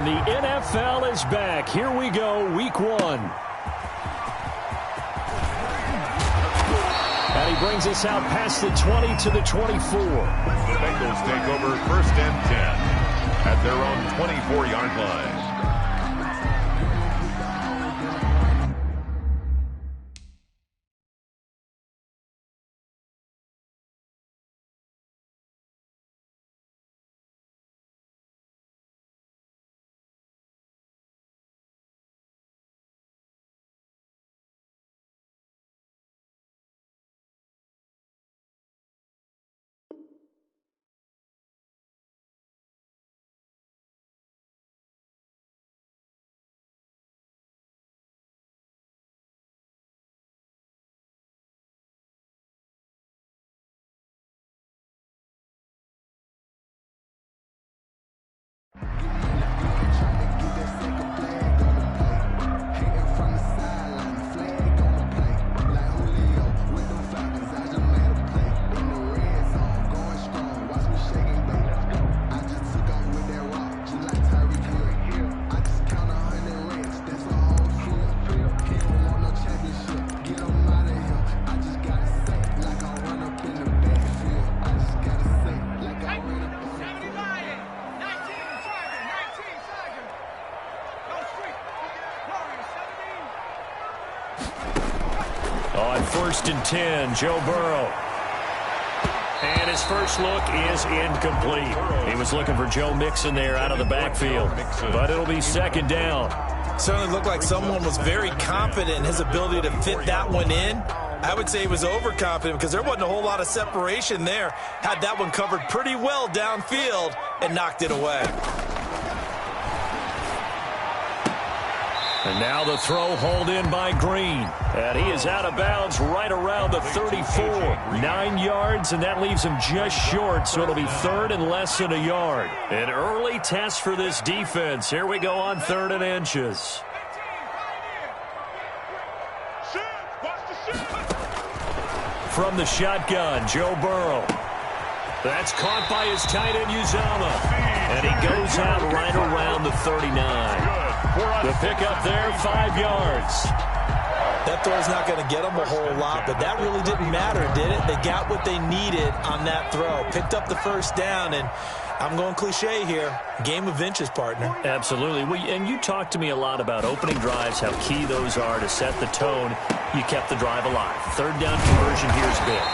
The NFL is back. Here we go, week 1. And he brings us out past the 20 to the 24. The Bengals take over 1st and 10 at their own 24-yard line. On 1st and 10, Joe Burrow. And his first look is incomplete. He was looking for Joe Mixon there out of the backfield. But it'll be 2nd down. Certainly looked like someone was very confident in his ability to fit that one in. I would say he was overconfident because there wasn't a whole lot of separation there. Had that one covered pretty well downfield and knocked it away. And now the throw hauled in by Green. And he is out of bounds right around the 34. 9 yards, and that leaves him just short, so it'll be 3rd and less than a yard. An early test for this defense. Here we go on 3rd and inches. From the shotgun, Joe Burrow. That's caught by his tight end, Uzama. And he goes out right around the 39. The pickup there, 5 yards. That throw's not going to get them a whole lot, but that really didn't matter, did it? They got what they needed on that throw. Picked up the 1st down, and I'm going cliche here. Game of inches, partner. Absolutely. And you talked to me a lot about opening drives, how key those are to set the tone. You kept the drive alive. 3rd down conversion here is big.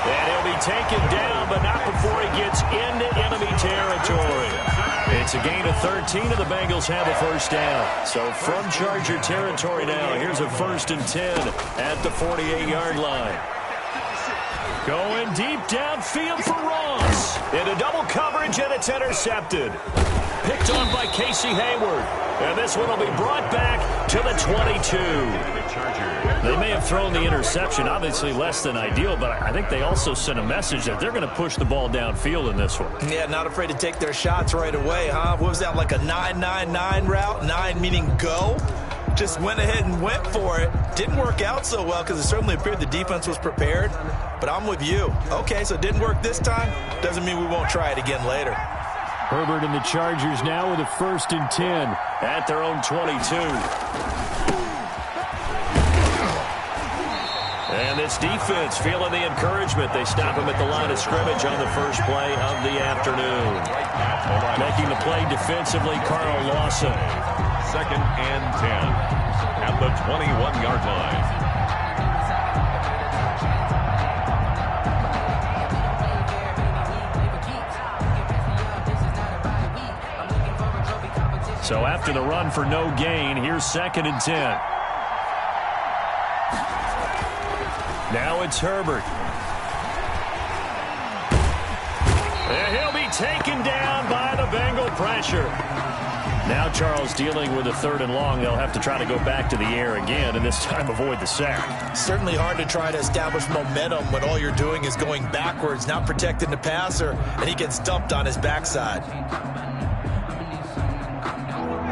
And he'll be taken down, but not before he gets into enemy territory. It's a gain of 13, and the Bengals have a 1st down. So from Charger territory now, here's a 1st and 10 at the 48-yard line. Going deep downfield for Ross. Into double coverage, and it's intercepted. Picked on by Casey Hayward. And this one will be brought back to the 22. They may have thrown the interception, obviously less than ideal, but I think they also sent a message that they're going to push the ball downfield in this one. Yeah, not afraid to take their shots right away, huh? What was that, like a 9-9-9 route? 9 meaning go? Just went ahead and went for it. Didn't work out so well because it certainly appeared the defense was prepared. But I'm with you. Okay, so it didn't work this time. Doesn't mean we won't try it again later. Herbert and the Chargers now with a 1st and 10 at their own 22. And this defense feeling the encouragement. They stop him at the line of scrimmage on the first play of the afternoon. Making the play defensively, Carl Lawson. 2nd and 10 at the 21-yard line. So after the run for no gain, here's 2nd and 10. Now it's Herbert. And he'll be taken down by the Bengal pressure. Now Charles dealing with a 3rd and long. They'll have to try to go back to the air again, and this time avoid the sack. Certainly hard to try to establish momentum when all you're doing is going backwards, not protecting the passer, and he gets dumped on his backside.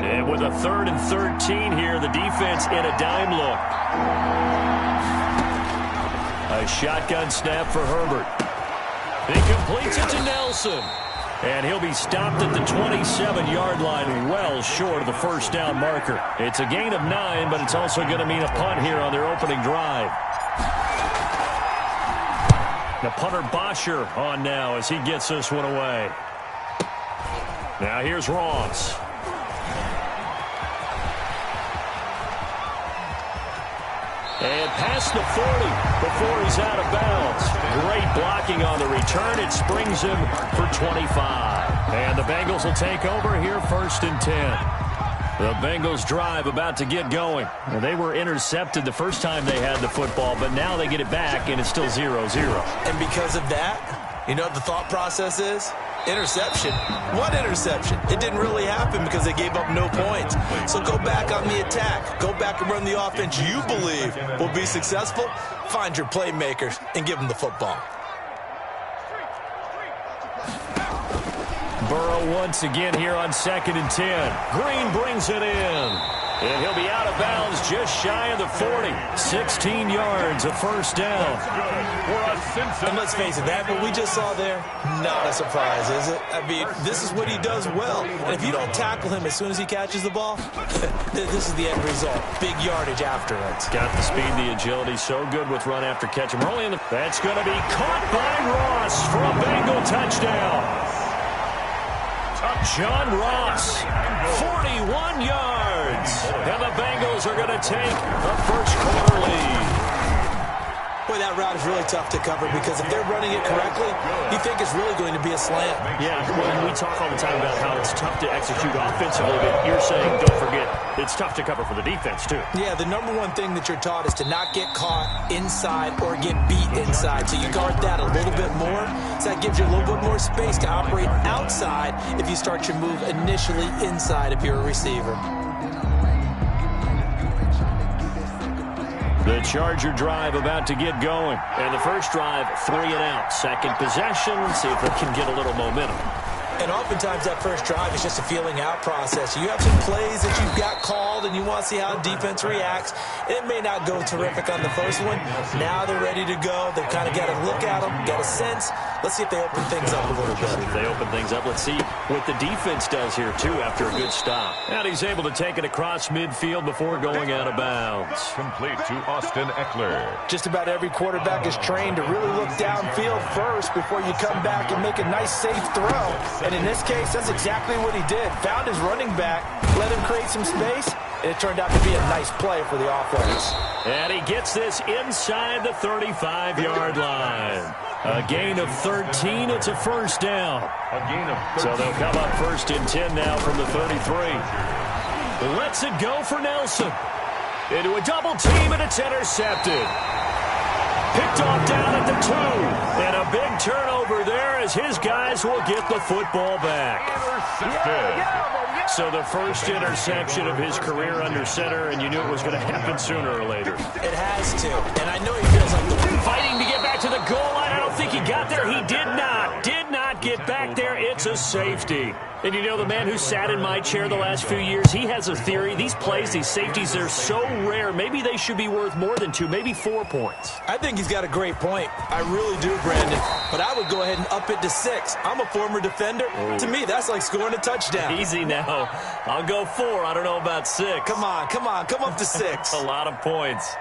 And with a 3rd and 13 here, the defense in a dime look. A shotgun snap for Herbert. He completes it to Nelson. And he'll be stopped at the 27-yard line, well short of the first down marker. It's a gain of 9, but it's also going to mean a punt here on their opening drive. The punter Bosher on now as he gets this one away. Now here's Ross. And past the 40 before he's out of bounds. Great blocking on the return. It springs him for 25. And the Bengals will take over here, 1st and 10. The Bengals drive about to get going. Well, they were intercepted the first time they had the football, but now they get it back, and it's still 0-0. And because of that, you know what the thought process is? Interception. What interception? It didn't really happen because they gave up no points. So go back on the attack. Go back and run the offense you believe will be successful. Find your playmakers and give them the football. Burrow once again here on 2nd and 10. Green brings it in. And he'll be out of bounds just shy of the 40. 16 yards, a first down. And let's face it, that what we just saw there, not a surprise, is it? I mean, this is what he does well. And if you don't tackle him as soon as he catches the ball, this is the end result. Big yardage afterwards. Got the speed, the agility, so good with run after catch. We're only in the... That's going to be caught by Ross for a Bengal touchdown. John Ross, 41 yards. And the Bengals are going to take the first quarter lead. Boy, that route is really tough to cover because if they're running it correctly, you think it's really going to be a slant. Yeah, well, we talk all the time about how it's tough to execute offensively, but you're saying, don't forget, it's tough to cover for the defense, too. Yeah, the number one thing that you're taught is to not get caught inside or get beat inside. So you guard that a little bit more. So that gives you a little bit more space to operate outside if you start your move initially inside if you're a receiver. The Charger drive about to get going. And the first drive, 3 and out. Second possession, see if they can get a little momentum. And oftentimes that first drive is just a feeling out process. You have some plays that you've got called and you want to see how defense reacts. It may not go terrific on the first one. Now they're ready to go. They've kind of got to look at them, get a sense. Let's see if they open things up a little bit. If they open things up, let's see what the defense does here, too, after a good stop. And he's able to take it across midfield before going out of bounds. Complete to Austin Eckler. Just about every quarterback is trained to really look downfield first before you come back and make a nice, safe throw. And in this case, that's exactly what he did. Found his running back, let him create some space, and it turned out to be a nice play for the offense. And he gets this inside the 35-yard line. A gain of 13. It's a first down. A gain of 13. So they'll come up 1st and 10 now from the 33. Lets it go for Nelson. Into a double team, and it's intercepted. Picked off down at the 2. And a big turnover there as his guys will get the football back. Intercepted. So the first interception of his career under center, and you knew it was going to happen sooner or later. It has to. And I know he feels like fighting to get back to the goal line. I don't think he got there. He did not. Did not get back there. It's a safety. And you know, the man who sat in my chair the last few years, he has a theory. These plays, these safeties, they're so rare. Maybe they should be worth more than 2, maybe 4 points. I think he's got a great point. I really do, Brandon. But I would go ahead and up it to 6. I'm a former defender. Ooh. To me, that's like scoring a touchdown. Easy now. I'll go 4. I don't know about 6. Come on. Come up to 6. A lot of points.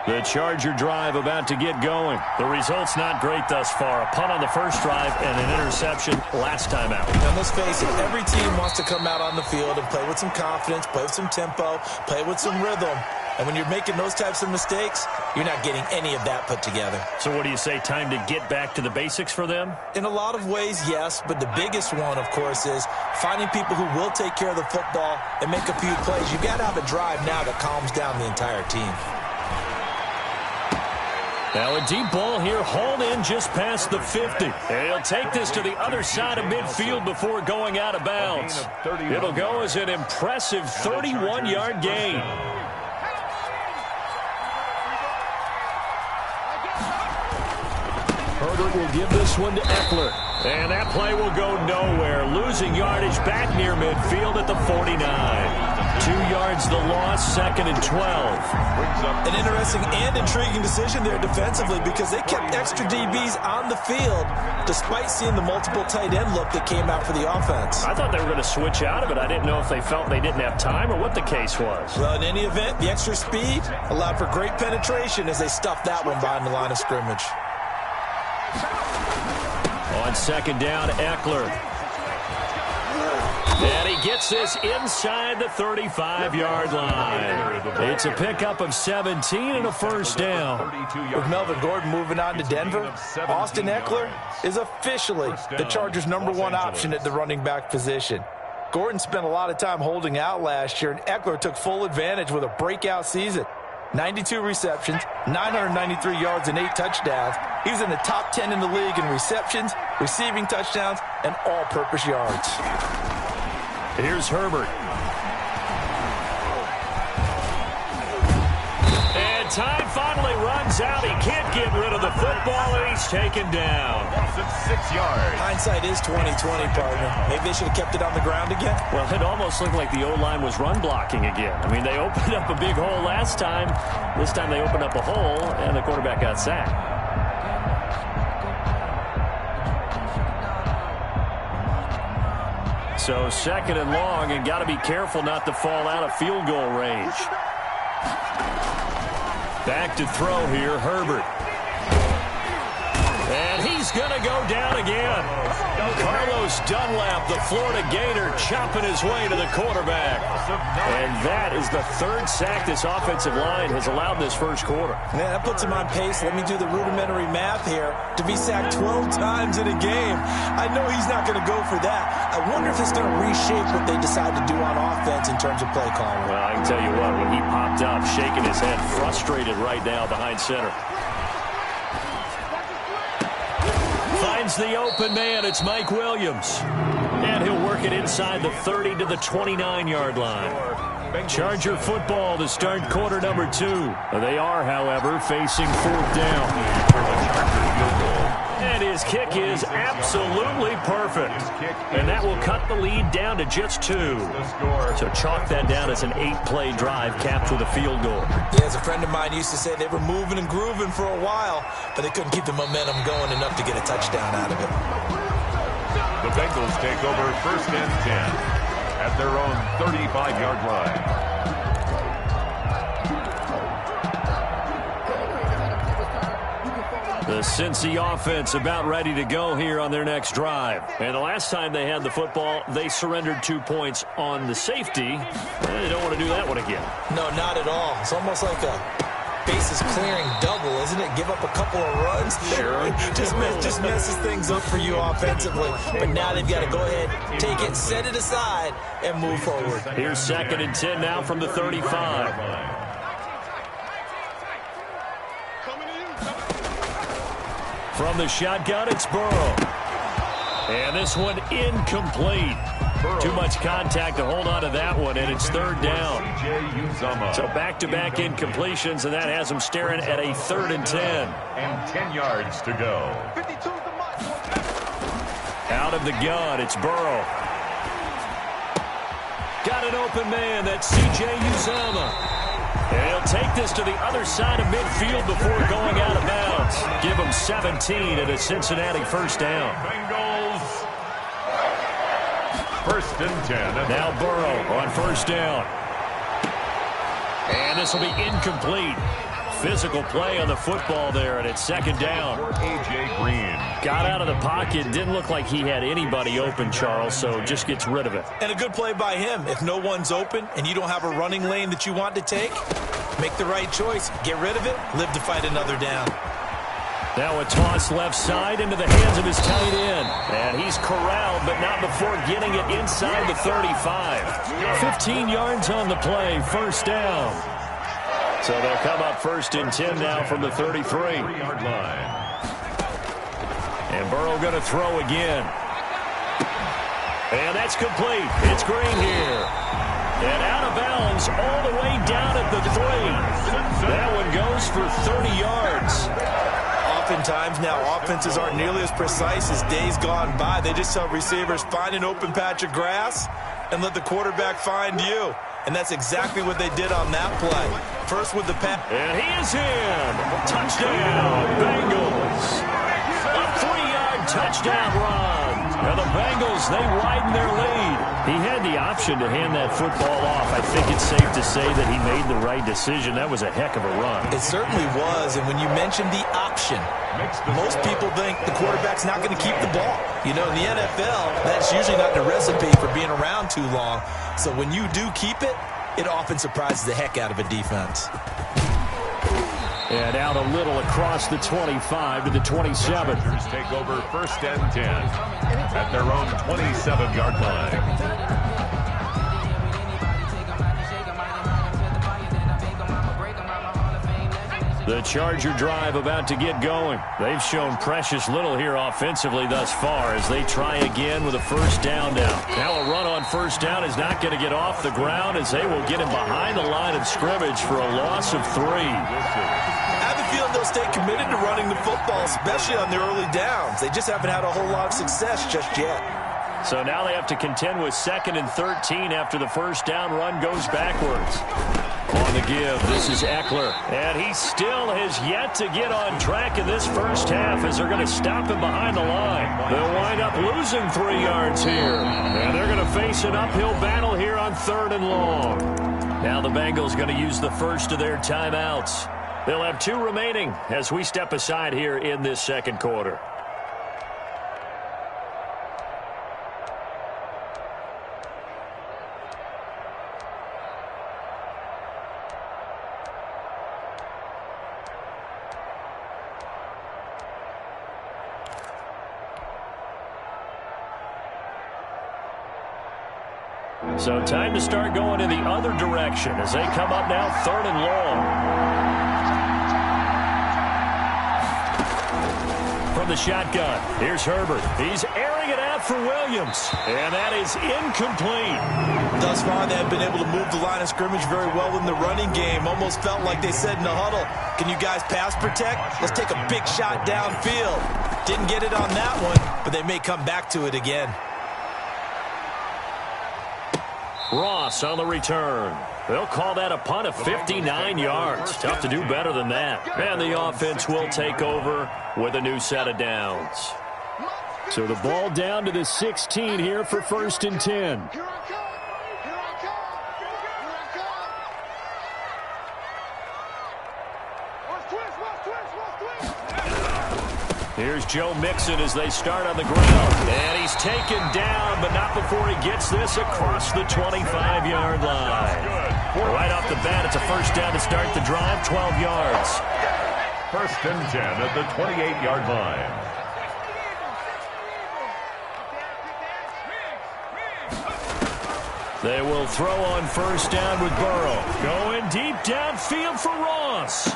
The Charger drive about to get going. The result's not great thus far. A punt on the first drive and an interception last time out. Now, let's face it, every team wants to come out on the field and play with some confidence, play with some tempo, play with some rhythm. And when you're making those types of mistakes, you're not getting any of that put together. So what do you say, time to get back to the basics for them? In a lot of ways, yes. But the biggest one, of course, is finding people who will take care of the football and make a few plays. You've got to have a drive now that calms down the entire team. Now a deep ball here, hauled in just past the 50. And he'll take this to the other side of midfield before going out of bounds. It'll go as an impressive 31-yard gain. Herbert will give this one to Eckler. And that play will go nowhere, losing yardage back near midfield at the 49. 2 yards the loss, 2nd and 12. An interesting and intriguing decision there defensively because they kept extra DBs on the field despite seeing the multiple tight end look that came out for the offense. I thought they were going to switch out of it. I didn't know if they felt they didn't have time or what the case was. Well, in any event, the extra speed allowed for great penetration as they stuffed that one behind the line of scrimmage. On 2nd down, Eckler. And he gets this inside the 35-yard line. It's a pickup of 17 and a first down. With Melvin Gordon moving on to Denver, Austin Eckler is officially the Chargers' #1 option at the running back position. Gordon spent a lot of time holding out last year, and Eckler took full advantage with a breakout season. 92 receptions, 993 yards, and 8 touchdowns. He was in the top 10 in the league in receptions, receiving touchdowns, and all-purpose yards. Here's Herbert. And time finally runs out. He can't get rid of the football, and he's taken down. Loss of 6 yards. Hindsight is 20/20, partner. Maybe they should have kept it on the ground again. Well, it almost looked like the O-line was run blocking again. I mean, they opened up a big hole last time. This time they opened up a hole, and the quarterback got sacked. So 2nd and long, and got to be careful not to fall out of field goal range. Back to throw here, Herbert. And he's going to go down again. Carlos Dunlap, the Florida Gator, chopping his way to the quarterback. And that is the 3rd sack this offensive line has allowed this first quarter. Man, that puts him on pace. Let me do the rudimentary math here. To be sacked 12 times in a game, I know he's not going to go for that. I wonder if it's going to reshape what they decide to do on offense in terms of play calling. Well, I can tell you what, when he popped up, shaking his head, frustrated right now behind center. Finds the open man. It's Mike Williams. And he'll work it inside the 30 to the 29-yard line. Charger football to start quarter number 2. They are, however, facing 4th down. And his kick is absolutely perfect. And that will cut the lead down to just 2. So chalk that down as an 8-play drive capped with a field goal. Yeah, as a friend of mine used to say, they were moving and grooving for a while, but they couldn't keep the momentum going enough to get a touchdown out of it. The Bengals take over 1st and 10 at their own 35-yard line. The Cincy offense about ready to go here on their next drive. And the last time they had the football, they surrendered 2 points on the safety. They don't want to do that one again. No, not at all. It's almost like a bases clearing double, isn't it? Give up a couple of runs. Sure. just messes things up for you offensively. But now they've got to go ahead, take it, set it aside, and move forward. Here's 2nd and 10 now from the 35. From the shotgun, it's Burrow. And this one incomplete. Too much contact to hold on to that one, and it's 3rd down. So back-to-back incompletions, and that has him staring at a 3rd and 10. And 10 yards to go. Out of the gun, it's Burrow. Got an open man, that's C.J. Uzomah. And he'll take this to the other side of midfield before going out of bounds. Give him 17 and a Cincinnati 1st down. Bengals 1st and 10. Now Burrow on 1st down. And this will be incomplete. Physical play on the football there, and it's 2nd down. A.J. Green. Got out of the pocket. Didn't look like he had anybody open, Charles, so just gets rid of it. And a good play by him. If no one's open and you don't have a running lane that you want to take, make the right choice. Get rid of it. Live to fight another down. Now a toss left side into the hands of his tight end. And he's corralled, but not before getting it inside the 35. 15 yards on the play. 1st down. So they'll come up 1st and 10 now from the 33-yard line. And Burrow going to throw again. And that's complete. It's Green here. And out of bounds all the way down at the 3. That one goes for 30 yards. Oftentimes now offenses aren't nearly as precise as days gone by. They just tell receivers, find an open patch of grass and let the quarterback find you. And that's exactly what they did on that play. First with the pass. And he is in. Touchdown, Bengals. A 3-yard touchdown run. And the Bengals, they widen their lead. He had the option to hand that football off. I think it's safe to say that he made the right decision. That was a heck of a run. It certainly was. And when you mentioned the option, most people think the quarterback's not going to keep the ball. You know, in the NFL, that's usually not the recipe for being around too long. So when you do keep it, it often surprises the heck out of a defense. And out a little across the 25 to the 27. Take over 1st and 10 at their own 27-yard line. The Charger drive about to get going. They've shown precious little here offensively thus far as they try again with a first down now. Now a run on first down is not going to get off the ground as they will get him behind the line of scrimmage for a loss of 3. I have a feeling they'll stay committed to running the football, especially on the early downs. They just haven't had a whole lot of success just yet. So now they have to contend with 2nd and 13 after the first down run goes backwards. On the give, this is Eckler. And he still has yet to get on track in this first half as they're going to stop him behind the line. They'll wind up losing 3 yards here. And they're going to face an uphill battle here on 3rd and long. Now the Bengals going to use the first of their timeouts. They'll have 2 remaining as we step aside here in this second quarter. So time to start going in the other direction as they come up now 3rd and long. From the shotgun, here's Herbert. He's airing it out for Williams. And that is incomplete. Thus far, they have been able to move the line of scrimmage very well in the running game. Almost felt like they said in the huddle, can you guys pass protect? Let's take a big shot downfield. Didn't get it on that one, but they may come back to it again. Ross on the return. They'll call that a punt of 59 yards. Tough to do better than that. And the offense will take over with a new set of downs. So the ball down to the 16 here for 1st and 10. Here's Joe Mixon as they start on the ground. And he's taken down, but not before he gets this across the 25-yard line. Right off the bat, it's a first down to start the drive, 12 yards. 1st and 10 at the 28-yard line. They will throw on first down with Burrow. Going deep downfield for Ross.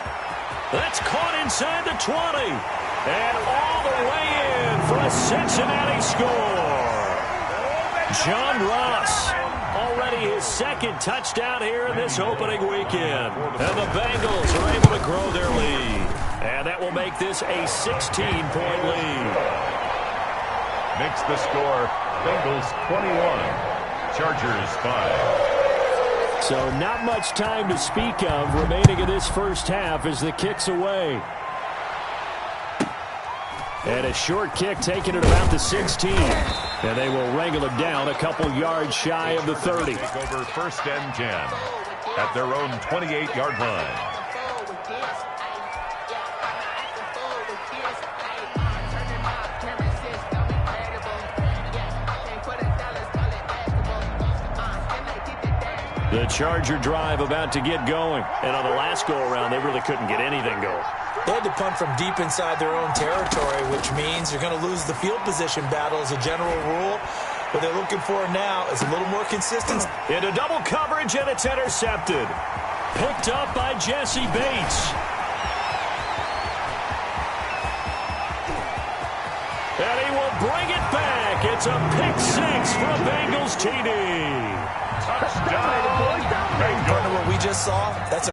That's caught inside the 20. And all the way in for a Cincinnati score. John Ross, already his 2nd touchdown here in this opening weekend. And the Bengals are able to grow their lead. And that will make this a 16-point lead. Makes the score Bengals 21, Chargers 5. So not much time to speak of remaining in this first half as the kick's away. And a short kick taken at about the 16. And they will wrangle it down a couple yards shy of the 30. Take over 1st and 10 at their own 28-yard line. The Charger drive about to get going. And on the last go-around, they really couldn't get anything going. They had to punt from deep inside their own territory, which means you're going to lose the field position battle as a general rule. What they're looking for now is a little more consistency. Into double coverage, and it's intercepted. Picked up by Jesse Bates. And he will bring it back. It's a pick 6 for a Bengals TD. Partner, what we just saw, that's a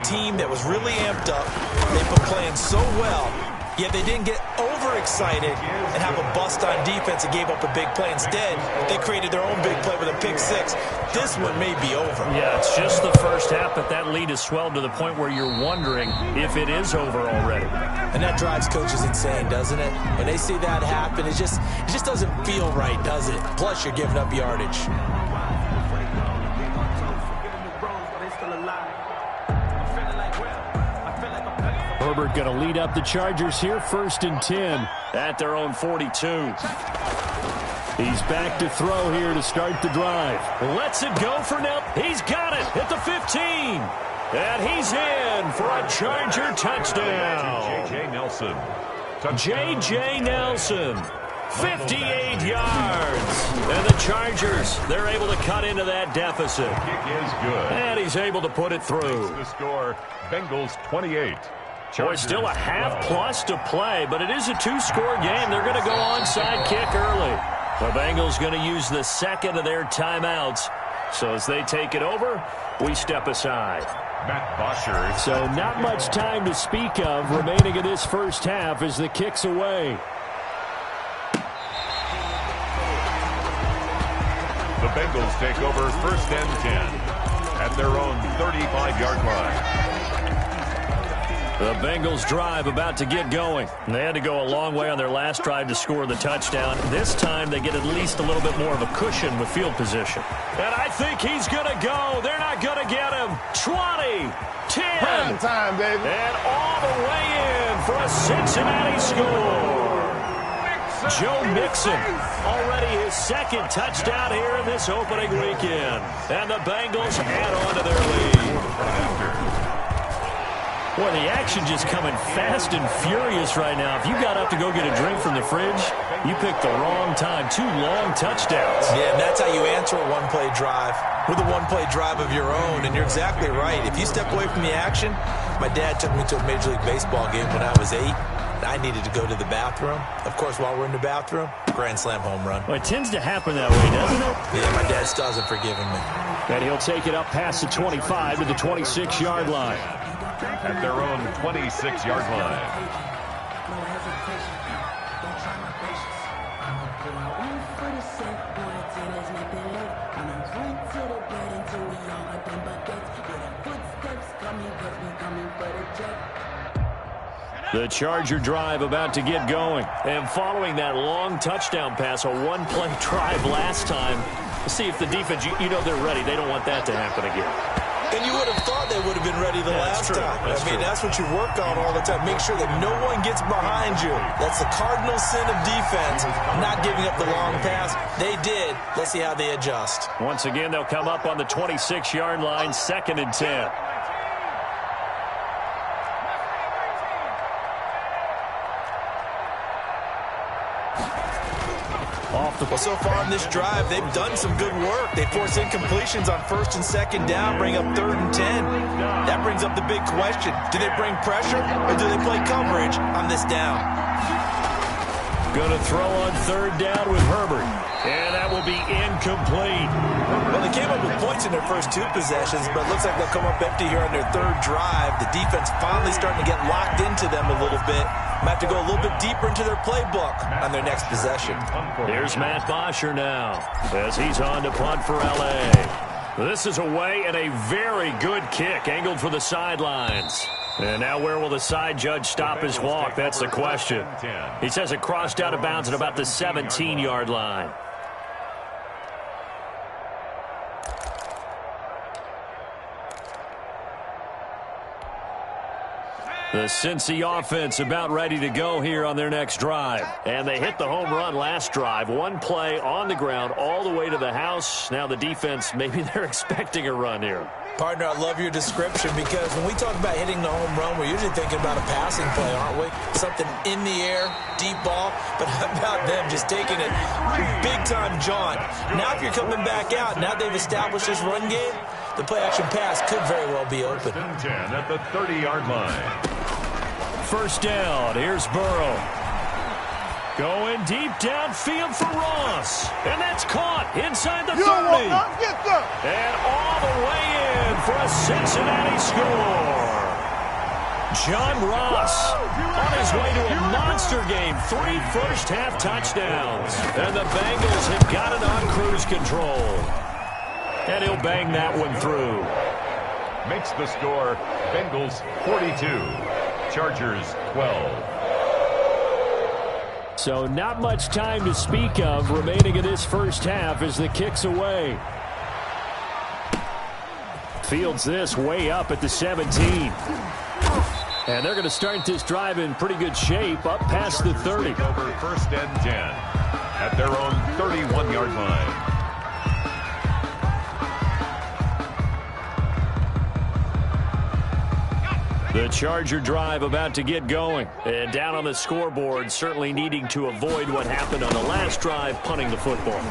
team that was really amped up. They've been playing so well. Yeah, they didn't get overexcited and have a bust on defense and gave up a big play. Instead, they created their own big play with a pick six. This one may be over. Yeah, it's just the first half, but that lead has swelled to the point where you're wondering if it is over already. And that drives coaches insane, doesn't it? When they see that happen, it just doesn't feel right, does it? Plus, you're giving up yardage. Herbert going to lead up the Chargers here, 1st and 10. At their own 42. He's back to throw here to start the drive. Lets it go for now. He's got it at the 15. And he's in for a Charger touchdown. J.J. Nelson. J.J. Nelson. 58 yards. And the Chargers, they're able to cut into that deficit. Kick is good. And he's able to put it through. The score, Bengals 28. Boy, still a half-plus to play, but it is a two-score game. They're going to go onside kick early. The Bengals going to use the second of their timeouts. So as they take it over, we step aside. Matt Bosher. So not much time to speak of remaining in this first half as the kick's away. The Bengals take over 1st and 10 at their own 35-yard line. The Bengals drive about to get going. They had to go a long way on their last drive to score the touchdown. This time they get at least a little bit more of a cushion with field position. And I think he's going to go. They're not going to get him. 20, 10. Prime time, baby. And all the way in for a Cincinnati score. Joe Mixon, already his second touchdown here in this opening weekend. And the Bengals add on to their lead. Boy, the action just coming fast and furious right now. If you got up to go get a drink from the fridge, you picked the wrong time. 2 long touchdowns. Yeah, and that's how you answer a one-play drive with a one-play drive of your own. And you're exactly right. If you step away from the action, my dad took me to a Major League Baseball game when I was 8. I needed to go to the bathroom. Of course, while we're in the bathroom, grand slam home run. Well, it tends to happen that way, doesn't it? Yeah, my dad still hasn't forgiven me. And he'll take it up past the 25 to the 26-yard line. At their own 26-yard line. The Charger drive about to get going. And following that long touchdown pass, a one-play drive last time, let's see if the defense, you know they're ready. They don't want that to happen again. And you would have thought they would have been ready the last time. That's what you work on all the time. Make sure that no one gets behind you. That's the cardinal sin of defense, not giving up the long pass. They did. Let's see how they adjust. Once again, they'll come up on the 26-yard line, 2nd and 10. Well, so far in this drive, they've done some good work. They force incompletions on 1st and 2nd down, bring up 3rd and 10. That brings up the big question. Do they bring pressure or do they play coverage on this down? Going to throw on 3rd down with Herbert. And that will be incomplete. Well, they came up with points in their first 2 possessions, but it looks like they'll come up empty here on their 3rd drive. The defense finally starting to get locked into them a little bit. Might have to go a little bit deeper into their playbook on their next possession. Here's Matt Bosher now as he's on to punt for L.A. This is away and a very good kick angled for the sidelines. And now where will the side judge stop his walk? That's the question. He says it crossed out of bounds at about the 17-yard line. The Cincy offense about ready to go here on their next drive. And they hit the home run last drive. One play on the ground all the way to the house. Now the defense, maybe they're expecting a run here. Partner, I love your description because when we talk about hitting the home run, we're usually thinking about a passing play, aren't we? Something in the air, deep ball. But how about them just taking it big-time jaunt? Now if you're coming back out, now they've established this run game, the play-action pass could very well be open. 10 at the 30-yard line. 1st down. Here's Burrow. Going deep downfield for Ross. And that's caught inside the 30. And all the way in for a Cincinnati score. John Ross on his way to a monster game. 3 first-half touchdowns. And the Bengals have got it on cruise control. And he'll bang that one through. Makes the score Bengals 42, Chargers 12. So not much time to speak of remaining in this first half as the kick's away. Fields this way up at the 17. And they're going to start this drive in pretty good shape up past the 30. Over first and 10 at their own 31-yard line. The Charger drive about to get going. And down on the scoreboard, certainly needing to avoid what happened on the last drive, punting the football.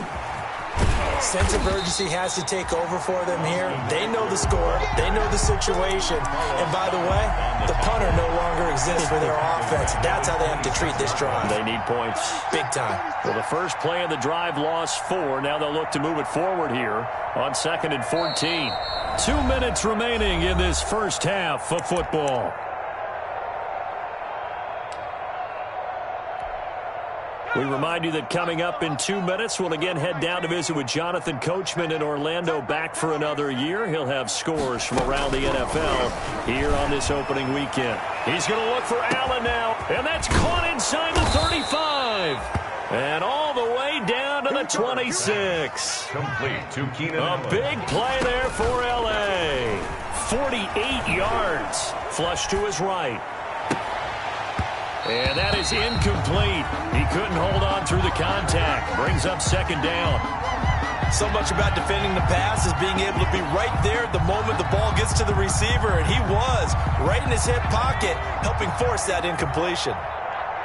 Sense of urgency has to take over for them here. They know the score. They know the situation. And by the way, the punter no longer exists for their offense. That's how they have to treat this drive. They need points. Big time. Well, the first play of the drive lost 4. Now they'll look to move it forward here on 2nd and 14. 2 minutes remaining in this first half of football. We remind you that coming up in 2 minutes, we'll again head down to visit with Jonathan Coachman in Orlando, back for another year. He'll have scores from around the NFL here on this opening weekend. He's going to look for Allen now, and that's caught inside the 35. And all the way down to the 26. Complete to Keenan Allen. A big play there for L.A. 48 yards. Flush to his right. And that is incomplete. He couldn't hold on through the contact. Brings up 2nd down. So much about defending the pass is being able to be right there at the moment the ball gets to the receiver. And he was right in his hip pocket, helping force that incompletion.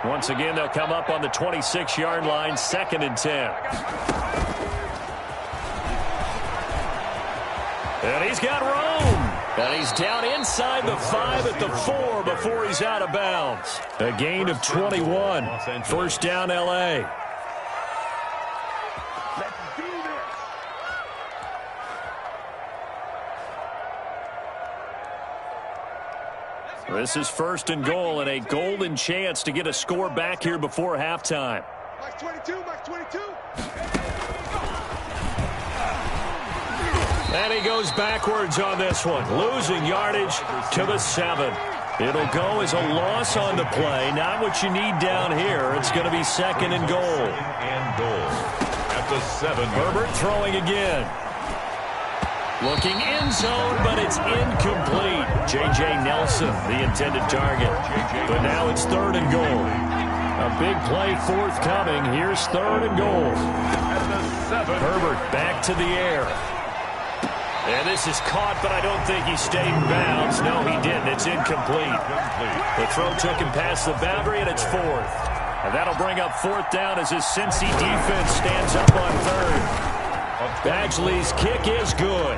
Once again, they'll come up on the 26-yard line, 2nd and 10. And he's got room. And he's down inside the 5 at the 4 before he's out of bounds. A gain of 21. First down, L.A. This is 1st and goal and a golden chance to get a score back here before halftime. Max 22, Max 22. And he goes backwards on this one, losing yardage to the 7. It'll go as a loss on the play. Not what you need down here. It's going to be 2nd and goal. And goal at the 7. Herbert throwing again. Looking end zone, but it's incomplete. J.J. Nelson, the intended target. But now it's 3rd and goal. A big play forthcoming. Here's 3rd and goal. At the 7. Herbert back to the air. And this is caught, but I don't think he stayed in bounds. No, he didn't. It's incomplete. The throw took him past the boundary, and it's 4th. And that'll bring up 4th down as his Cincy defense stands up on 3rd. Badgley's kick is good.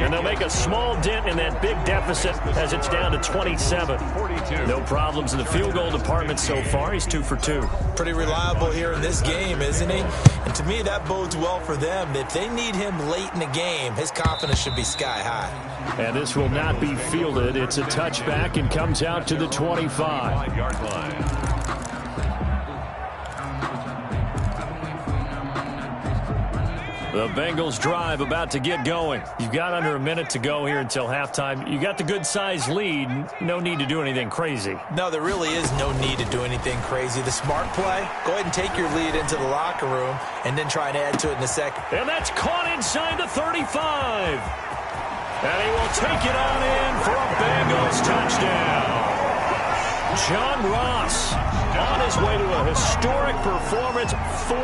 And they'll make a small dent in that big deficit as it's down to 27. 42. No problems in the field goal department so far. He's 2 for 2. Pretty reliable here in this game, isn't he? And to me, that bodes well for them. If they need him late in the game, his confidence should be sky high. And this will not be fielded. It's a touchback and comes out to the 25. 5-yard line. The Bengals drive about to get going. You've got under a minute to go here until halftime. You got the good-sized lead. No need to do anything crazy. No, there really is no need to do anything crazy. The smart play, go ahead and take your lead into the locker room and then try to add to it in a second. And that's caught inside the 35. And he will take it on in for a Bengals touchdown. John Ross on his way to a historic performance, 4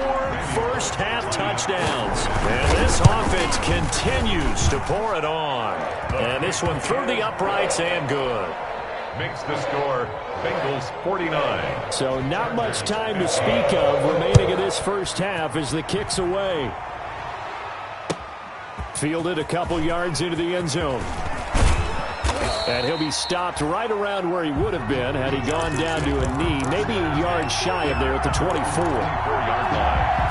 first-half touchdowns. And this offense continues to pour it on. And this one through the uprights and good. Makes the score Bengals 49. So not much time to speak of remaining in this first half as the kick's away. Fielded a couple yards into the end zone. And he'll be stopped right around where he would have been had he gone down to a knee, maybe a yard shy of there at the 24. 4-yard line.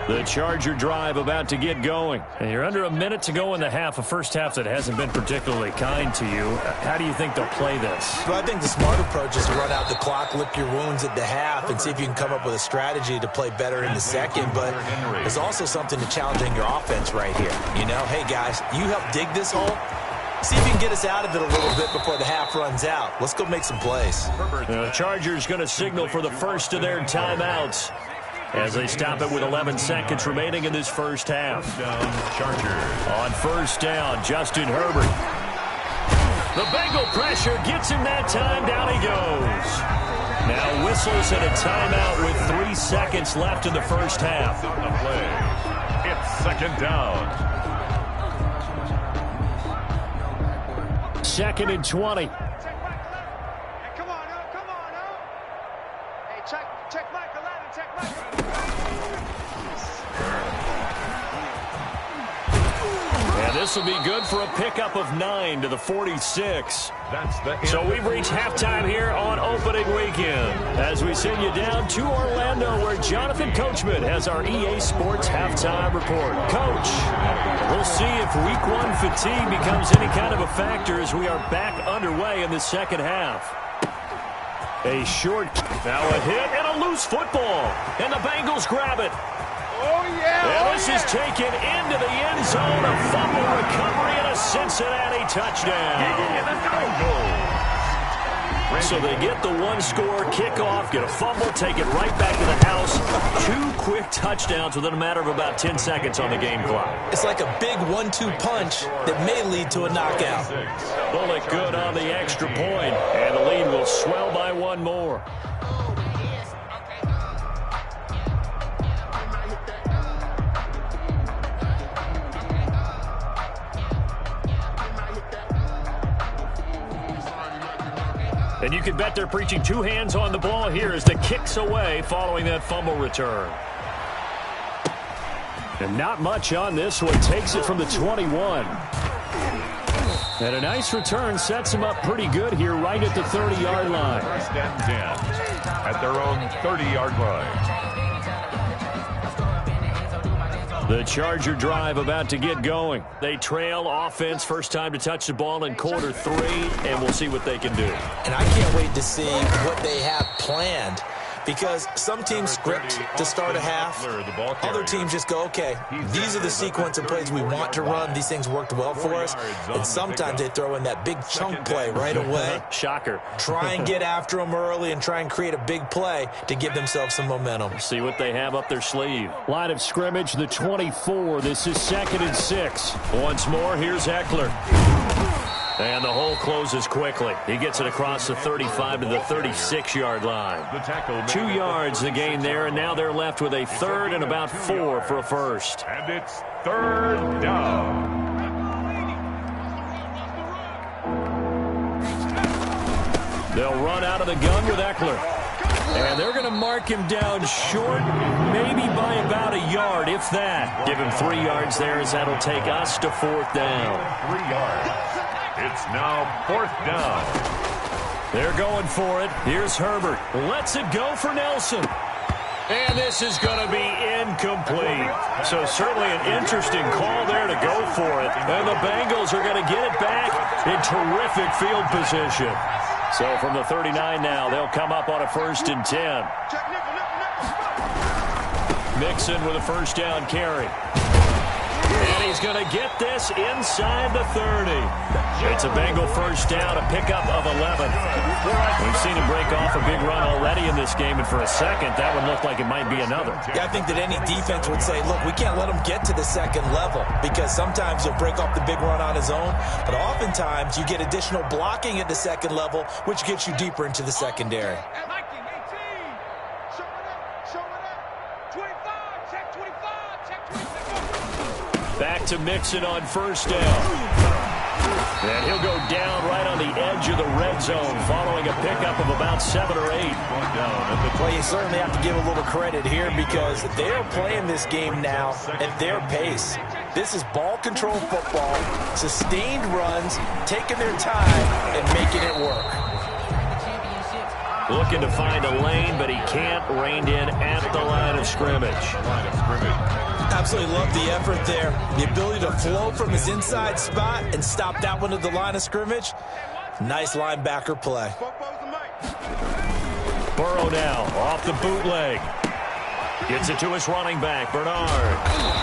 The Charger drive about to get going. And you're under a minute to go in the half, a first half that hasn't been particularly kind to you. How do you think they'll play this? Well, I think the smart approach is to run out the clock, lick your wounds at the half, and see if you can come up with a strategy to play better in the second. But there's also something to challenging your offense right here. You know, hey, guys, you help dig this hole. See if you can get us out of it a little bit before the half runs out. Let's go make some plays. The Chargers going to signal for the first of their timeouts as they stop it with 11 seconds remaining in this first half. On first down, Justin Herbert. The Bengal pressure gets him that time. Down he goes. Now whistles and a timeout with 3 seconds left in the first half. It's second down. 2nd and 20. Hey, come on, oh. Hey, check Michael out and check Michael. And this will be good for a pickup of 9 to the 46. So we've reached halftime here on opening weekend as we send you down to Orlando where Jonathan Coachman has our EA Sports halftime report. Coach, we'll see if week 1 fatigue becomes any kind of a factor as we are back underway in the second half. A short, now a hit and a loose football. And the Bengals grab it. Oh, yeah. And this is taken into the end zone. A fumble recovery and a Cincinnati touchdown. So they get the one-score kickoff, get a fumble, take it right back to the house. 2 quick touchdowns within a matter of about 10 seconds on the game clock. It's like a big 1-2 punch that may lead to a knockout. Bullet good on the extra point, and the lead will swell by 1 more. And you can bet they're preaching 2 hands on the ball here as the kick's away following that fumble return. And not much on this one. Takes it from the 21. And a nice return sets them up pretty good here right at the 30-yard line. First and 10 at their own 30-yard line. The Charger drive about to get going. They trail offense, first time to touch the ball in quarter 3, and we'll see what they can do. And I can't wait to see what they have planned. Because some teams script to start a half. Other teams just go, okay, these are the sequence of plays we want to run. These things worked well for us. And sometimes they throw in that big chunk play right away. Shocker. Try and get after them early and try and create a big play to give themselves some momentum. See what they have up their sleeve. Line of scrimmage, the 24. This is 2nd and 6. Once more, here's Eckler. And the hole closes quickly. He gets it across the 35 to the 36-yard line. 2 yards the gain there, and now they're left with a 3rd and about 4 for a first. And it's 3rd down. They'll run out of the gun with Eckler. And they're going to mark him down short, maybe by about a yard, if that. Give him 3 yards there as that'll take us to 4th down. 3 yards. It's now 4th down. They're going for it. Here's Herbert. Lets it go for Nelson. And this is going to be incomplete. So certainly an interesting call there to go for it. And the Bengals are going to get it back in terrific field position. So from the 39 now, they'll come up on a 1st and 10. Mixon with a first down carry. And he's going to get this inside the 30. It's a Bengal first down, a pickup of 11. We've seen him break off a big run already in this game, and for a second, that one looked like it might be another. Yeah, I think that any defense would say, look, we can't let him get to the 2nd level because sometimes he'll break off the big run on his own, but oftentimes you get additional blocking at the 2nd level, which gets you deeper into the secondary. Back to Mixon on first down. And he'll go down right on the edge of the red zone following a pickup of about 7 or 8. Well, you certainly have to give a little credit here because they are playing this game now at their pace. This is ball control football, sustained runs, taking their time and making it work. Looking to find a lane, but he can't. Reined in at the line of scrimmage. Absolutely love the effort there. The ability to flow from his inside spot and stop that one at the line of scrimmage. Nice linebacker play. Burrow now off the bootleg. Gets it to his running back, Bernard.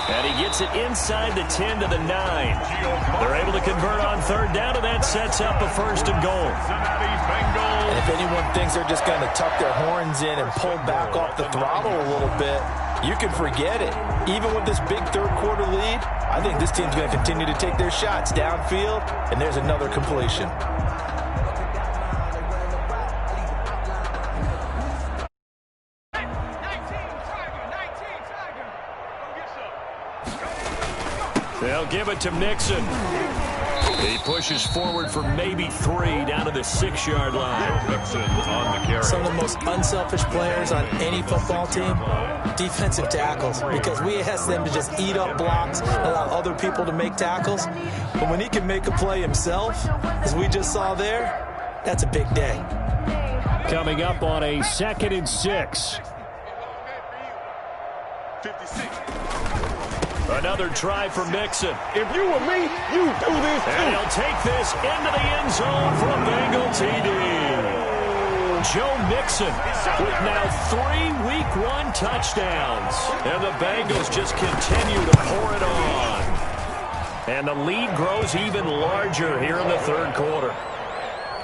And he gets it inside the 10 to the 9. They're able to convert on third down, and that sets up a 1st and goal. And if anyone thinks they're just going to tuck their horns in and pull back off the throttle a little bit, you can forget it. Even with this big third-quarter lead, I think this team's going to continue to take their shots downfield, and there's another completion. They'll give it to Mixon. He pushes forward for maybe 3 down to the 6-yard line. Mixon on the carry. Some of the most unselfish players on any football team, defensive tackles, because we ask them to just eat up blocks, allow other people to make tackles. But when he can make a play himself, as we just saw there, that's a big day. Coming up on a 2nd and 6. 56. Another try for Mixon. If you were me, you do this too. And he'll take this into the end zone for a Bengal TD. Joe Mixon with now 3 Week 1 touchdowns. And the Bengals just continue to pour it on. And the lead grows even larger here in the 3rd quarter.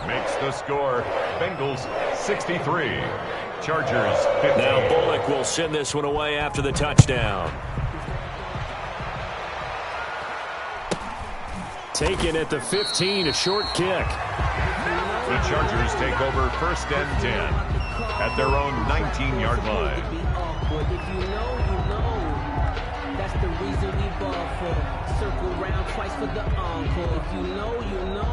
Makes the score. Bengals 63. Chargers 50. Now Bullock will send this one away after the touchdown. Taken at the 15, a short kick. The Chargers take over 1st and 10 at their own 19-yard line. If you know, you know. That's the reason we ball for. Circle round twice for the encore. If you know, you know.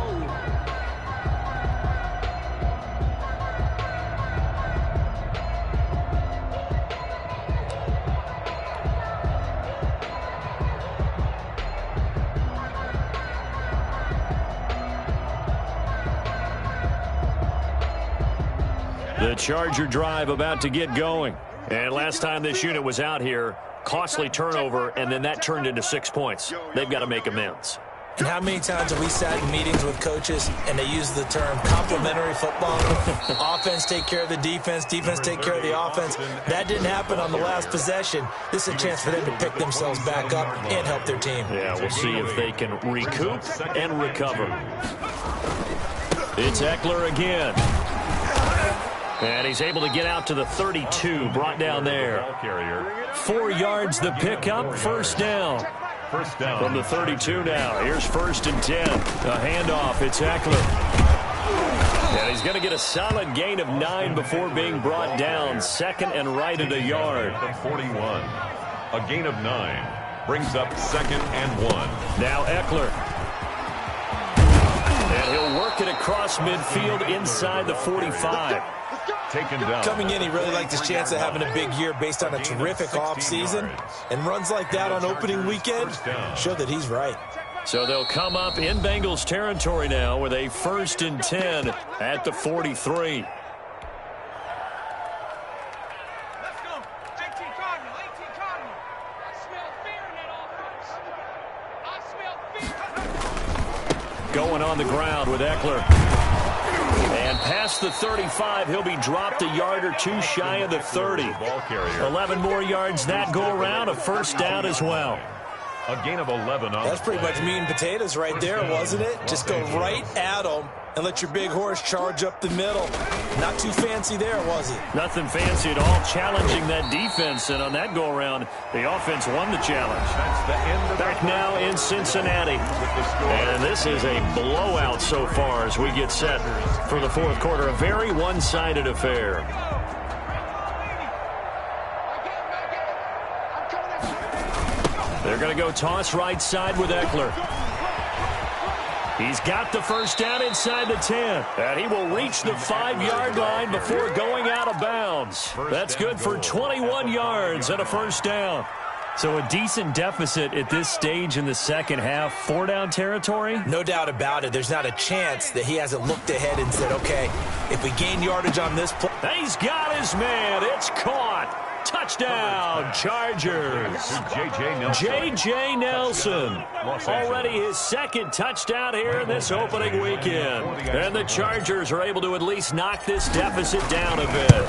The Charger drive about to get going. And last time this unit was out here, costly turnover, and then that turned into 6 points. They've got to make amends. And how many times have we sat in meetings with coaches and they use the term complementary football? Offense take care of the defense, defense take care of the offense. That didn't happen on the last possession. This is a chance for them to pick themselves back up and help their team. Yeah, we'll see if they can recoup and recover. It's Eckler again. And he's able to get out to the 32, brought down there. 4 yards the pickup, 1st down. First down. From the 32 now. Here's 1st and 10. A handoff, it's Eckler. And he's going to get a solid gain of 9 before being brought down. 2nd and right at a yard. 41. A gain of 9. Brings up 2nd and 1. Now Eckler. And he'll work it across midfield inside the 45. Taken down. Coming in, he really liked his chance of having a big year based on a terrific offseason. And runs like that on opening weekend show that he's right. So they'll come up in Bengals territory now with a 1st and 10 at the 43. Let's go. 18 Cardinal. 18 Cardinal. I smell fear in that offense. I smell fear. Going on the ground with Eckler. And past the 35, he'll be dropped a yard or 2 shy of the 30. 11 more yards that go around, a 1st down as well. A gain of 11. That's pretty much meat and potatoes right there, wasn't it? Just go right at them and let your big horse charge up the middle. Not too fancy there, was it? Nothing fancy at all, challenging that defense. And on that go-around, the offense won the challenge. That's the end of Back now in Cincinnati. And this is a blowout so far as we get set for the 4th quarter. A very one-sided affair. They're going to go toss right side with Eckler. He's got the 1st down inside the 10. And he will reach the 5-yard line before going out of bounds. That's good for 21 yards and a 1st down. So a decent deficit at this stage in the 2nd half. 4-down territory? No doubt about it. There's not a chance that he hasn't looked ahead and said, okay, if we gain yardage on this play, He's got his man. It's caught. Touchdown, Chargers. J.J. Nelson. Already his second touchdown here in this opening weekend. And the Chargers are able to at least knock this deficit down a bit.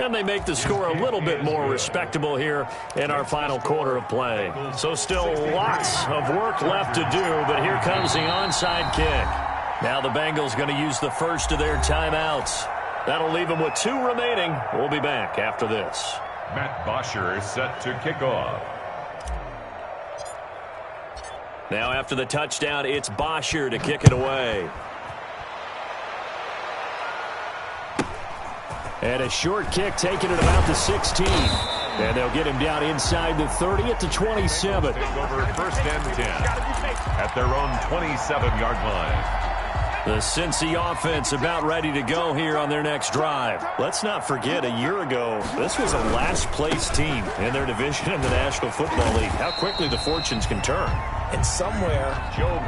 And they make the score a little bit more respectable here in our final quarter of play. So still lots of work left to do, but here comes the onside kick. Now the Bengals going to use the first of their timeouts. That'll leave them with 2 remaining. We'll be back after this. Matt Bosher is set to kick off. Now after the touchdown, it's Bosher to kick it away. And a short kick taken at about the 16. And they'll get him down inside the 30 at the 27. Take over first and 10 at their own 27-yard line. The Cincy offense about ready to go here on their next drive. Let's not forget, a year ago, this was a last-place team in their division in the National Football League. How quickly the fortunes can turn. And somewhere,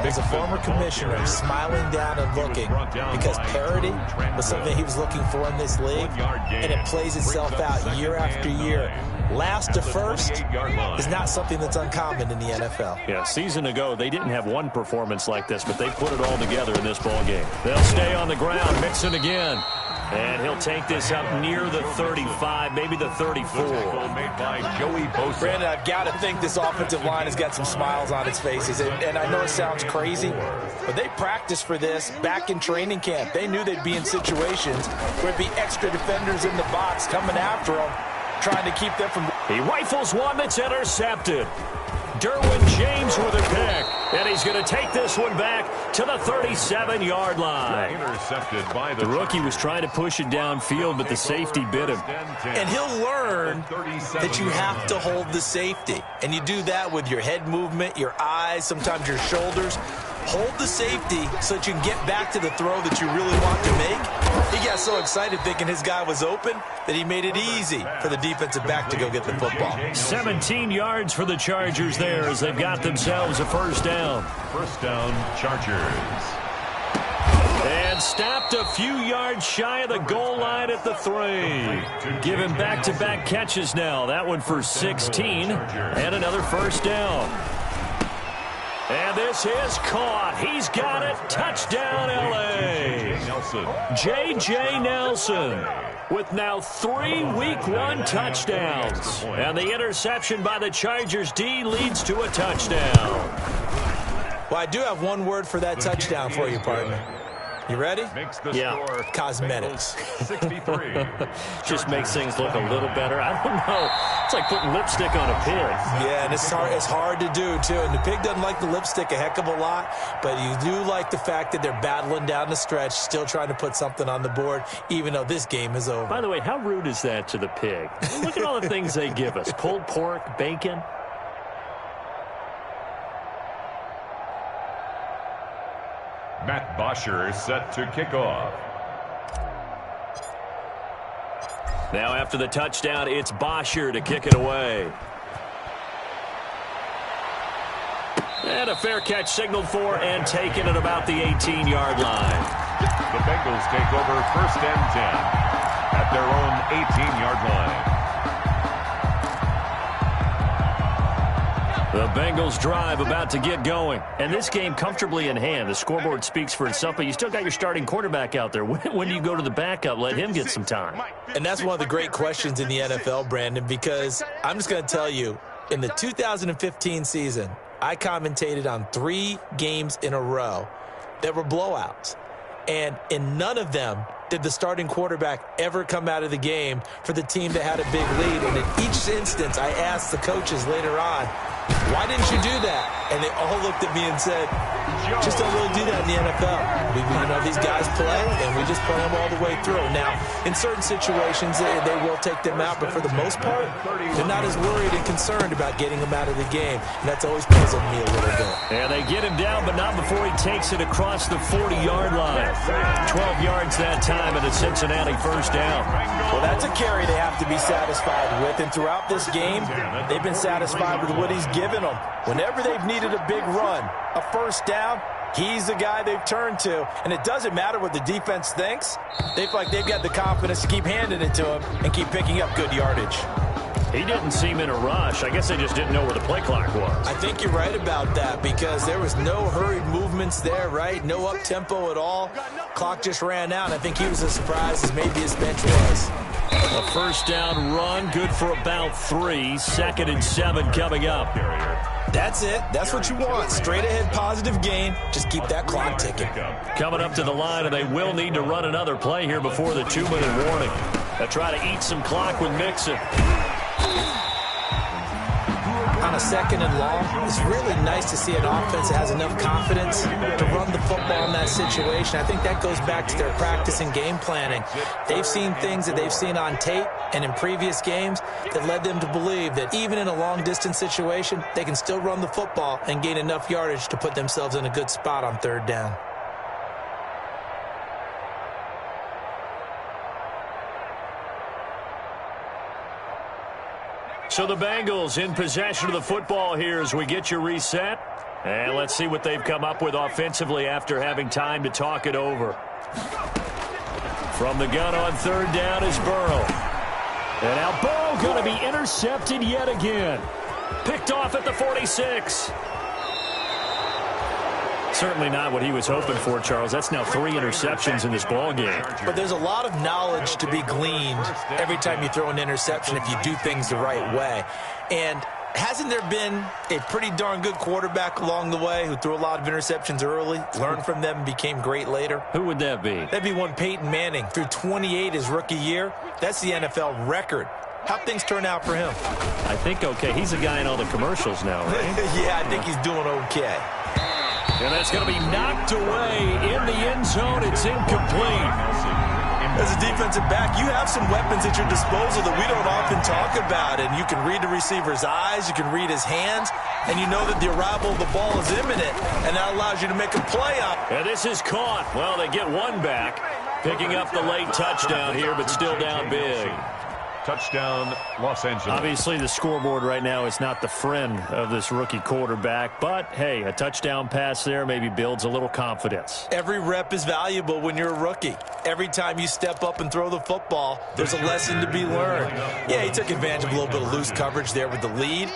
as a former commissioner, smiling down and looking, because parity was something he was looking for in this league, and it plays itself out year after year. Last to first is not something that's uncommon in the NFL. Yeah, a season ago, they didn't have one performance like this, but they put it all together in this ball game. They'll stay on the ground, mix it again. And he'll take this up near the 35, maybe the 34. Made by Joey Bosa. Brandon, I've got to think this offensive line has got some smiles on its faces. And I know it sounds crazy, but they practiced for this back in training camp. They knew they'd be in situations where it'd be extra defenders in the box coming after them, trying to keep them from... He rifles one that's intercepted. Derwin James with a pick. And he's going to take this one back to the 37-yard line. Intercepted by the rookie was trying to push it downfield, but the safety bit him. And he'll learn that you have to hold the safety. And you do that with your head movement, your eyes, sometimes your shoulders. Hold the safety so that you can get back to the throw that you really want to make. He got so excited thinking his guy was open that he made it easy for the defensive back to go get the football. 17 yards for the Chargers there as they've got themselves a first down. First down, Chargers. And stopped a few yards shy of the goal line at the 3. Given back-to-back catches now. That one for 16 and another first down. And this is caught. He's got it. Touchdown, L.A. J.J. Nelson with now 3 Week 1 touchdowns. And the interception by the Chargers D leads to a touchdown. Well, I do have one word for that touchdown for you, partner. You ready? Yeah. Cosmetics. 63. Just makes things look a little better. I don't know. It's like putting lipstick on a pig. Yeah, and it's hard to do, too. And the pig doesn't like the lipstick a heck of a lot, but you do like the fact that they're battling down the stretch, still trying to put something on the board, even though this game is over. By the way, how rude is that to the pig? Look at all the things they give us. Pulled pork, bacon. Matt Bosher is set to kick off. Now after the touchdown, it's Bosher to kick it away. And a fair catch signaled for and taken at about the 18-yard line. The Bengals take over first and 10 at their own 18-yard line. The Bengals drive about to get going. And this game comfortably in hand. The scoreboard speaks for itself, but you still got your starting quarterback out there. When do you go to the backup? Let him get some time. And that's one of the great questions in the NFL, Brandon, because I'm just going to tell you, in the 2015 season, I commentated on 3 games in a row that were blowouts. And in none of them did the starting quarterback ever come out of the game for the team that had a big lead. And in each instance, I asked the coaches later on, why didn't you do that? And they all looked at me and said, just don't really do that in the NFL. These guys play, and we just play them all the way through. Now, in certain situations, they will take them out, but for the most part, they're not as worried and concerned about getting them out of the game. And that's always puzzled me a little bit. And they get him down, but not before he takes it across the 40-yard line. 12 yards that time at a Cincinnati first down. Well, that's a carry they have to be satisfied with. And throughout this game, they've been satisfied with what he's given them. Whenever they've needed a big run, a first down, He's the guy they've turned to, and it doesn't matter what the defense thinks. They feel like they've got the confidence to keep handing it to him and keep picking up good yardage. He didn't seem in a rush. I guess they just didn't know where the play clock was. I think you're right about that because there was no hurried movements there, right? No up-tempo at all. Clock just ran out. I think he was as surprised as maybe his bench was. A first down run, good for about 3. 2nd and 7 coming up. That's it. That's what you want. Straight ahead positive gain. Just keep that clock ticking. Coming up to the line, and they will need to run another play here before the 2-minute warning. They'll try to eat some clock with Mixon. On a 2nd and long, it's really nice to see an offense that has enough confidence to run the football in that situation. I think that goes back to their practice and game planning. They've seen things that they've seen on tape and in previous games that led them to believe that even in a long-distance situation, they can still run the football and gain enough yardage to put themselves in a good spot on 3rd down. So the Bengals in possession of the football here as we get you reset. And let's see what they've come up with offensively after having time to talk it over. From the gun on 3rd down is Burrow. And now Burrow going to be intercepted yet again. Picked off at the 46. Certainly not what he was hoping for, Charles. That's now 3 interceptions in this ball game. But there's a lot of knowledge to be gleaned every time you throw an interception if you do things the right way. And hasn't there been a pretty darn good quarterback along the way who threw a lot of interceptions early, learned from them, and became great later? Who would that be? That'd be one Peyton Manning. Threw 28 his rookie year. That's the NFL record. How'd things turn out for him? I think okay. He's a guy in all the commercials now, right? Yeah, I think he's doing okay. And that's going to be knocked away in the end zone. It's incomplete. As a defensive back, you have some weapons at your disposal that we don't often talk about. And you can read the receiver's eyes, you can read his hands, and you know that the arrival of the ball is imminent, and that allows you to make a play on it. And this is caught. Well, they get one back, picking up the late touchdown here, but still down big. Touchdown, Los Angeles. Obviously, the scoreboard right now is not the friend of this rookie quarterback. But, hey, a touchdown pass there maybe builds a little confidence. Every rep is valuable when you're a rookie. Every time you step up and throw the football, there's a lesson to be learned. Yeah, he took advantage of a little bit of loose coverage there with the lead.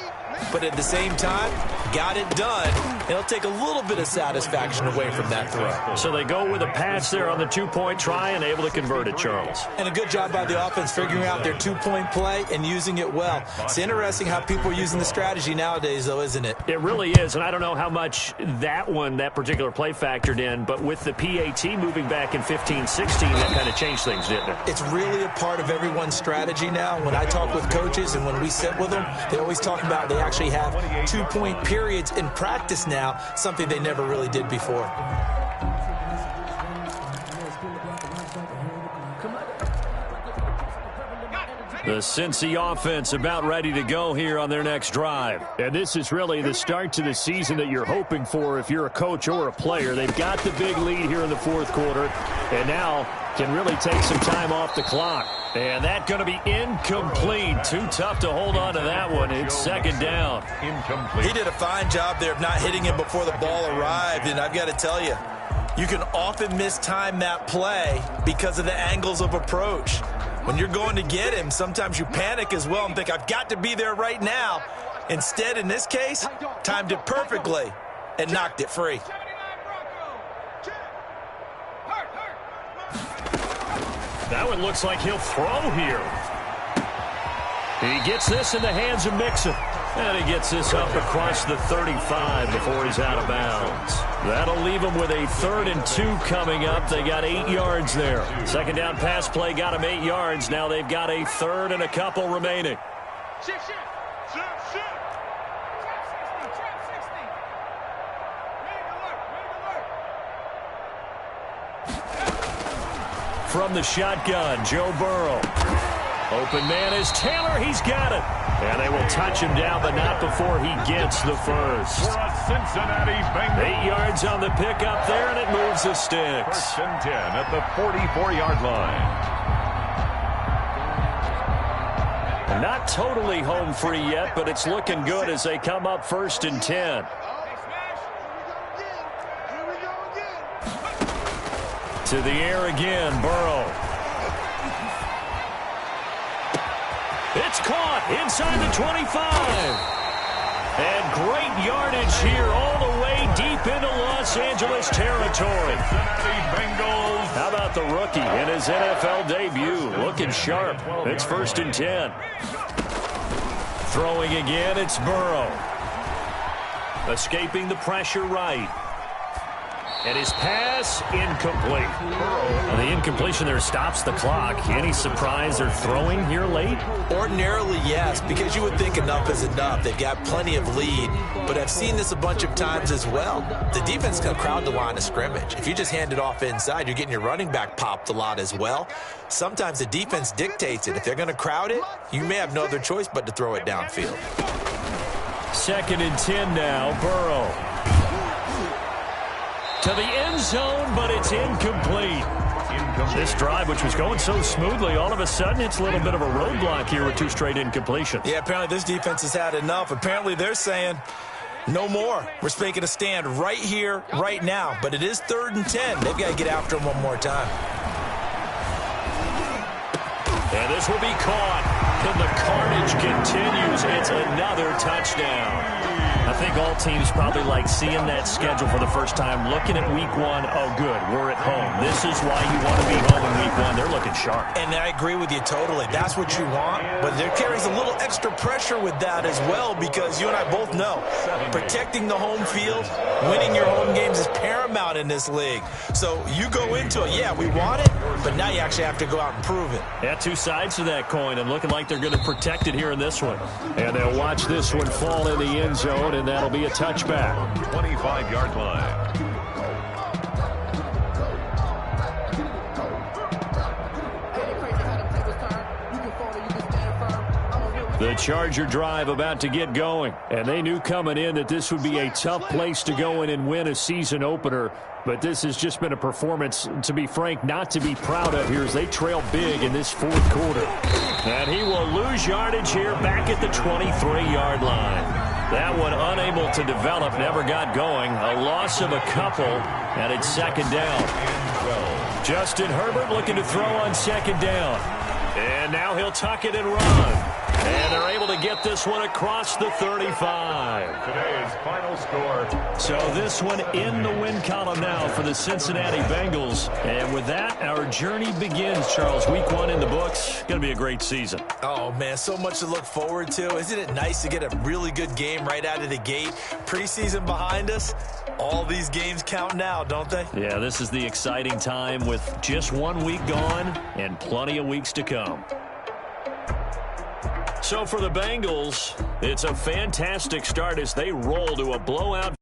But at the same time, got it done. It'll take a little bit of satisfaction away from that throw. So they go with a pass there on the 2-point try and able to convert it, Charles. And a good job by the offense figuring out their 2-point play and using it well. It's interesting how people are using the strategy nowadays, though, isn't it? It really is, and I don't know how much that particular play factored in, but with the PAT moving back in 15-16, that kind of changed things, didn't it? It's really a part of everyone's strategy now. When I talk with coaches and when we sit with them, they always talk about they actually have 2-point periods in practice now, something they never really did before. The Cincy offense about ready to go here on their next drive. And this is really the start to the season that you're hoping for if you're a coach or a player. They've got the big lead here in the 4th quarter and now can really take some time off the clock. And that's going to be incomplete. Too tough to hold on to that one. It's 2nd down. Incomplete. He did a fine job there of not hitting him before the ball arrived. And I've got to tell you, you can often mistime that play because of the angles of approach. When you're going to get him, sometimes you panic as well and think, I've got to be there right now. Instead, in this case, timed it perfectly and knocked it free. That one looks like he'll throw here. He gets this in the hands of Mixon. And he gets this up across the 35 before he's out of bounds. That'll leave him with a 3rd and 2 coming up. They got 8 yards there. 2nd down pass play got him 8 yards. Now they've got a 3rd and a couple remaining. From the shotgun, Joe Burrow. Open man is Taylor. He's got it. And they will touch him down, but not before he gets the first. For a Cincinnati Bengals. 8 yards on the pickup there, and it moves the sticks. 1st and 10 at the 44-yard line. Not totally home free yet, but it's looking good as they come up 1st and 10. To the air again, Burrow. It's caught inside the 25. And great yardage here all the way deep into Los Angeles territory. Cincinnati Bengals. How about the rookie in his NFL debut? Looking sharp. It's 1st and 10. Throwing again, it's Burrow. Escaping the pressure right. And his pass incomplete. Well, the incompletion there stops the clock. Any surprise they're throwing here late? Ordinarily, yes, because you would think enough is enough. They've got plenty of lead, but I've seen this a bunch of times as well. The defense can crowd the line of scrimmage. If you just hand it off inside, you're getting your running back popped a lot as well. Sometimes the defense dictates it. If they're going to crowd it, you may have no other choice but to throw it downfield. 2nd and 10 now, Burrow. To the end zone, but it's incomplete. This drive, which was going so smoothly, all of a sudden it's a little bit of a roadblock here with 2 straight incompletions. Yeah, apparently this defense has had enough. Apparently they're saying, no more. We're making a stand right here, right now. But it is 3rd and 10. They've got to get after him one more time. And this will be caught. And the carnage continues. It's another touchdown. I think all teams probably like seeing that schedule for the first time, looking at week 1. Oh, good, we're at home. This is why you want to be home in week 1. They're looking sharp. And I agree with you totally. That's what you want. But there carries a little extra pressure with that as well, because you and I both know protecting the home field, winning your home games is paramount in this league. So you go into it, yeah, we want it, but now you actually have to go out and prove it. Yeah, 2 sides to that coin, and looking like they're going to protect it here in this one. And they'll watch this one fall in the end zone, and that'll be a touchback. 25-yard line. The Charger drive about to get going, and they knew coming in that this would be a tough place to go in and win a season opener. But this has just been a performance, to be frank, not to be proud of here as they trail big in this 4th quarter. And he will lose yardage here back at the 23-yard line. That one unable to develop, never got going. A loss of a couple, and it's 2nd down. Justin Herbert looking to throw on 2nd down. And now he'll tuck it and run. And they're able to get this one across the 35. Today's final score. So this one in the win column now for the Cincinnati Bengals. And with that, our journey begins, Charles. Week 1 in the books. Going to be a great season. Oh, man, so much to look forward to. Isn't it nice to get a really good game right out of the gate? Preseason behind us. All these games count now, don't they? Yeah, this is the exciting time with just 1 week gone and plenty of weeks to come. So for the Bengals, it's a fantastic start as they roll to a blowout